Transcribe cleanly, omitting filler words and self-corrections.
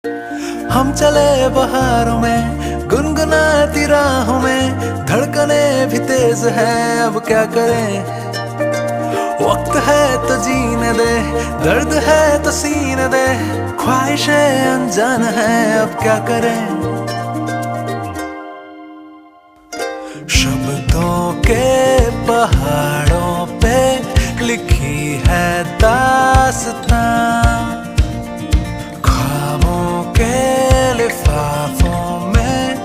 हम चले बहारों में गुनगुनाती राहों में, धड़कने भी तेज है अब क्या करें। वक्त है तो जीने दे, दर्द है तो सीने दे, ख्वाहिशें अनजान है अब क्या करें। शब्दों के पहाड़ों पे लिखी है दास्तां,